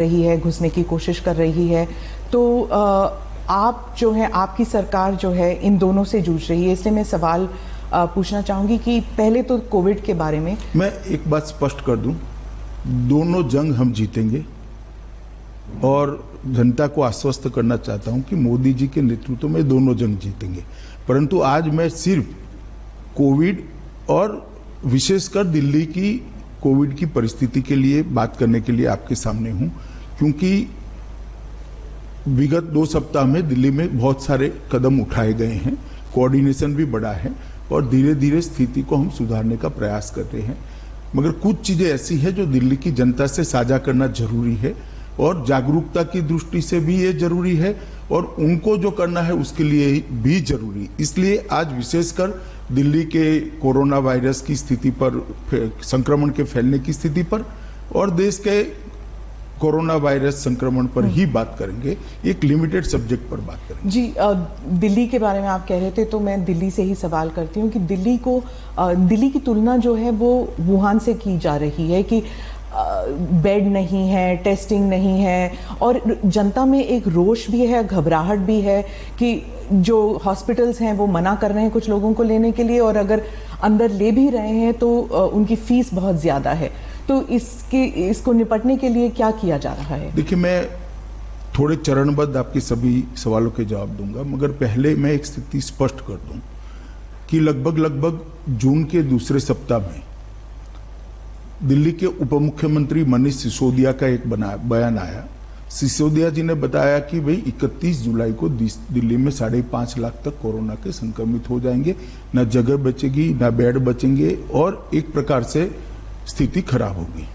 रही है, घुसने की कोशिश कर रही है। तो आप जो है, आपकी सरकार जो है इन दोनों से जूझ रही है। इसलिए मैं सवाल पूछना चाहूंगी कि पहले तो कोविड के बारे में मैं एक बात स्पष्ट कर दूं, दोनों जंग हम जीतेंगे और जनता को आश्वस्त करना चाहता हूं कि मोदी जी के नेतृत्व में दोनों जंग जीतेंगे। परंतु आज मैं सिर्फ कोविड और विशेषकर दिल्ली की कोविड की परिस्थिति के लिए बात करने के लिए आपके सामने हूं, क्योंकि विगत 2 सप्ताह में दिल्ली में बहुत सारे कदम उठाए गए हैं, कोऑर्डिनेशन भी बढ़ा है और धीरे धीरे स्थिति को हम सुधारने का प्रयास कर रहे हैं। मगर कुछ चीजें ऐसी हैं जो दिल्ली की जनता से साझा करना जरूरी है और जागरूकता की दृष्टि से भी ये जरूरी है और उनको जो करना है उसके लिए भी जरूरी। इसलिए आज विशेषकर दिल्ली के कोरोना वायरस की स्थिति पर, संक्रमण के फैलने की स्थिति पर और देश के कोरोना वायरस संक्रमण पर ही बात करेंगे, एक लिमिटेड सब्जेक्ट पर बात करेंगे। जी, दिल्ली के बारे में आप कह रहे थे तो मैं दिल्ली से ही सवाल करती हूँ कि दिल्ली की तुलना जो है वो वुहान से की जा रही है कि बेड नहीं है, टेस्टिंग नहीं है और जनता में एक रोष भी है, घबराहट भी है कि जो हॉस्पिटल्स हैं वो मना कर रहे हैं कुछ लोगों को लेने के लिए और अगर अंदर ले भी रहे हैं तो उनकी फीस बहुत ज्यादा है। तो इसको निपटने के लिए क्या किया जा रहा है? देखिए, मैं थोड़े चरणबद्ध आपके सभी सवालों के जवाब दूंगा, मगर पहले मैं एक स्थिति स्पष्ट कर दूं कि लगभग जून के दूसरे सप्ताह में दिल्ली के उप मुख्यमंत्री मनीष सिसोदिया का एक बयान आया। सिसोदिया जी ने बताया कि भाई 31 जुलाई को दिल्ली में 5.5 लाख तक कोरोना के संक्रमित हो जाएंगे, न जगह बचेगी न बेड बचेंगे और एक प्रकार से स्थिति खराब होगी।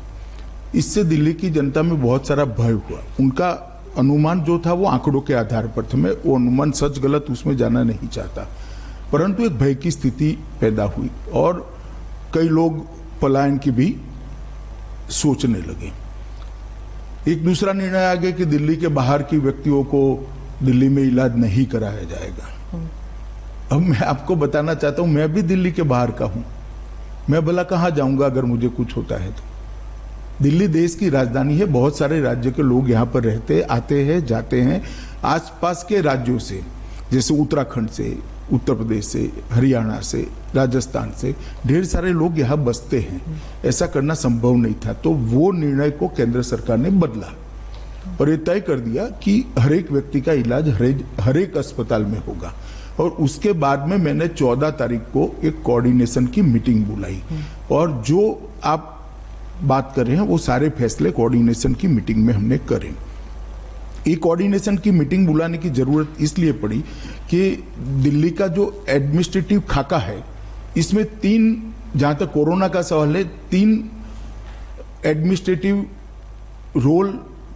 इससे दिल्ली की जनता में बहुत सारा भय हुआ। उनका अनुमान जो था वो आंकड़ों के आधार पर था, मैं वो अनुमान सच गलत उसमें जाना नहीं चाहता, परंतु एक भय की स्थिति पैदा हुई और कई लोग पलायन की भी सोचने लगे। एक दूसरा निर्णय आ गया कि दिल्ली के बाहर की व्यक्तियों को दिल्ली में इलाज नहीं कराया जाएगा। अब मैं आपको बताना चाहता हूं, मैं भी दिल्ली के बाहर का हूं, मैं भला कहां जाऊंगा अगर मुझे कुछ होता है तो। दिल्ली देश की राजधानी है, बहुत सारे राज्य के लोग यहां पर रहते, आते हैं, जाते हैं। आसपास के राज्यों से, जैसे उत्तराखंड से, उत्तर प्रदेश से, हरियाणा से, राजस्थान से ढेर सारे लोग यहाँ बसते हैं। ऐसा करना संभव नहीं था, तो वो निर्णय को केंद्र सरकार ने बदला और ये तय कर दिया कि हर एक व्यक्ति का इलाज हर एक अस्पताल में होगा। और उसके बाद में मैंने 14 तारीख को एक कोऑर्डिनेशन की मीटिंग बुलाई और जो आप बात कर रहे हैं वो सारे फैसले कोऑर्डिनेशन की मीटिंग में हमने करे। एक कोऑर्डिनेशन की मीटिंग बुलाने की जरूरत इसलिए पड़ी कि दिल्ली का जो एडमिनिस्ट्रेटिव खाका है, इसमें 3, जहां तक कोरोना का सवाल है, 3 एडमिनिस्ट्रेटिव रोल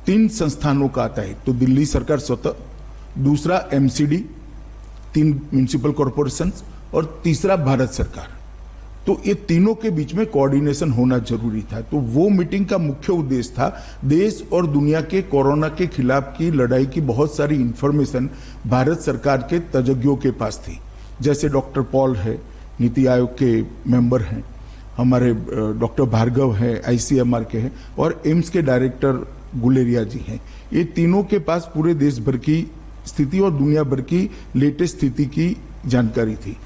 3 संस्थानों का आता है। तो दिल्ली सरकार स्वतः, दूसरा एमसीडी, 3 म्युनिसिपल कॉरपोरेशन और तीसरा भारत सरकार। तो ये तीनों के बीच में कोऑर्डिनेशन होना जरूरी था। तो वो मीटिंग का मुख्य उद्देश्य था, देश और दुनिया के कोरोना के खिलाफ की लड़ाई की बहुत सारी इंफॉर्मेशन भारत सरकार के तज्ञों के पास थी। जैसे डॉक्टर पॉल है, नीति आयोग के मेंबर हैं, हमारे डॉक्टर भार्गव है, आईसीएमआर के हैं और एम्स के डायरेक्टर गुलेरिया जी हैं। ये तीनों के पास पूरे देश भर की स्थिति और दुनिया भर की लेटेस्ट स्थिति की जानकारी थी।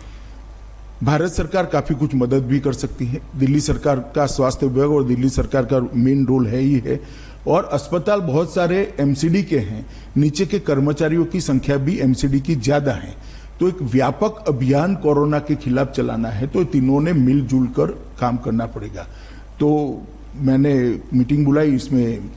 भारत सरकार काफी कुछ मदद भी कर सकती है। दिल्ली सरकार का स्वास्थ्य विभाग और दिल्ली सरकार का मेन रोल है ही है और अस्पताल बहुत सारे एमसीडी के हैं, नीचे के कर्मचारियों की संख्या भी एमसीडी की ज्यादा है। तो एक व्यापक अभियान कोरोना के खिलाफ चलाना है तो तीनों ने मिलजुल कर काम करना पड़ेगा। तो मैंने मीटिंग बुलाई, इसमें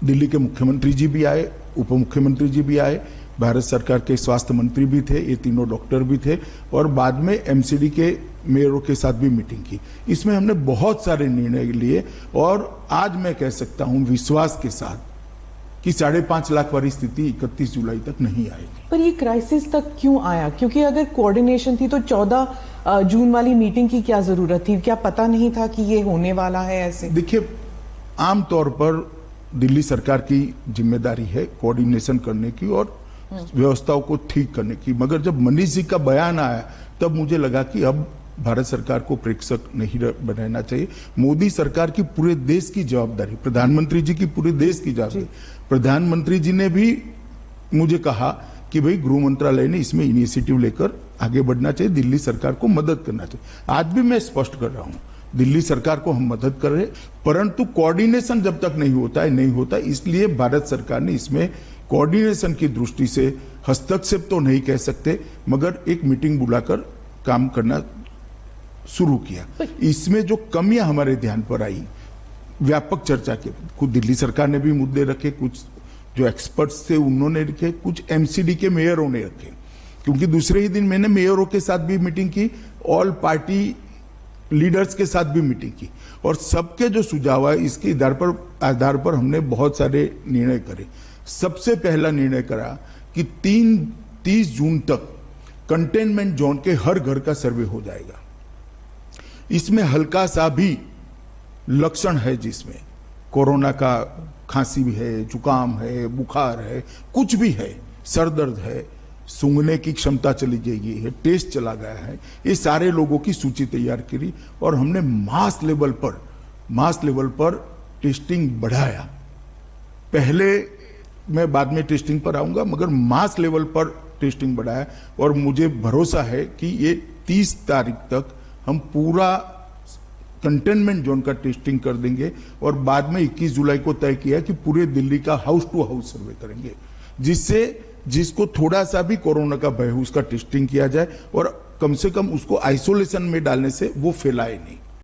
दिल्ली के मुख्यमंत्री जी भी आए, उप मुख्यमंत्री जी भी आए, भारत सरकार के स्वास्थ्य मंत्री भी थे, ये तीनों डॉक्टर भी थे और बाद में एमसीडी के मेयरों के साथ भी मीटिंग की। इसमें हमने बहुत सारे निर्णय लिए और आज मैं कह सकता हूं विश्वास के साथ कि 5.5 लाख वाली स्थिति 31 जुलाई तक नहीं आएगी। पर ये क्राइसिस तक क्यों आया? क्योंकि अगर कोऑर्डिनेशन थी तो 14 जून वाली मीटिंग की क्या जरूरत थी? क्या पता नहीं था कि ये होने वाला है ऐसे? देखिए, आमतौर पर दिल्ली सरकार की जिम्मेदारी है कोऑर्डिनेशन करने की और व्यवस्थाओं को ठीक करने की, मगर जब मनीष जी का बयान आया तब मुझे लगा कि अब भारत सरकार को प्रेक्षक नहीं बनाना चाहिए। मोदी सरकार की पूरे देश की जवाबदारी, प्रधानमंत्री जी की पूरे देश की जवाबदारी। प्रधानमंत्री जी ने भी मुझे कहा कि भाई गृह मंत्रालय ने इसमें इनिशिएटिव लेकर आगे बढ़ना चाहिए, दिल्ली सरकार को मदद करना चाहिए। आज भी मैं स्पष्ट कर रहा हूं, दिल्ली सरकार को हम मदद कर रहे हैं, परंतु कोऑर्डिनेशन जब तक नहीं होता, इसलिए भारत सरकार ने इसमें कोऑर्डिनेशन की दृष्टि से हस्तक्षेप तो नहीं कह सकते, मगर एक मीटिंग बुलाकर काम करना शुरू किया। इसमें जो कमियां हमारे ध्यान पर आई, व्यापक चर्चा के, कुछ दिल्ली सरकार ने भी मुद्दे रखे, कुछ जो एक्सपर्ट्स थे उन्होंने रखे, कुछ एमसीडी के मेयरों ने रखे, क्योंकि दूसरे ही दिन मैंने मेयरों के साथ भी मीटिंग की, ऑल पार्टी लीडर्स के साथ भी मीटिंग की, और सबके जो सुझाव है इसके आधार पर हमने बहुत सारे निर्णय करे। सबसे पहला निर्णय करा कि 30 जून तक कंटेनमेंट जोन के हर घर का सर्वे हो जाएगा। इसमें हल्का सा भी लक्षण है, जिसमें कोरोना का खांसी भी है, जुकाम है, बुखार है, कुछ भी है, सर दर्द है, सूंघने की क्षमता चली गई है, टेस्ट चला गया है, ये सारे लोगों की सूची तैयार करी और हमने मास लेवल पर टेस्टिंग बढ़ाया। पहले मैं बाद में टेस्टिंग पर आऊंगा, मगर मास लेवल पर टेस्टिंग बढ़ाया और मुझे भरोसा है कि ये 30 तारीख तक हम पूरा कंटेनमेंट जोन का टेस्टिंग कर देंगे और बाद में 21 जुलाई को तय किया कि पूरे दिल्ली का हाउस टू हाउस सर्वे करेंगे, जिसको थोड़ा सा भी कोरोना का भय हो उसका टेस्टिंग किया जाए और कम से कम उसको आइसोलेशन में डालने से वो फैलाए नहीं।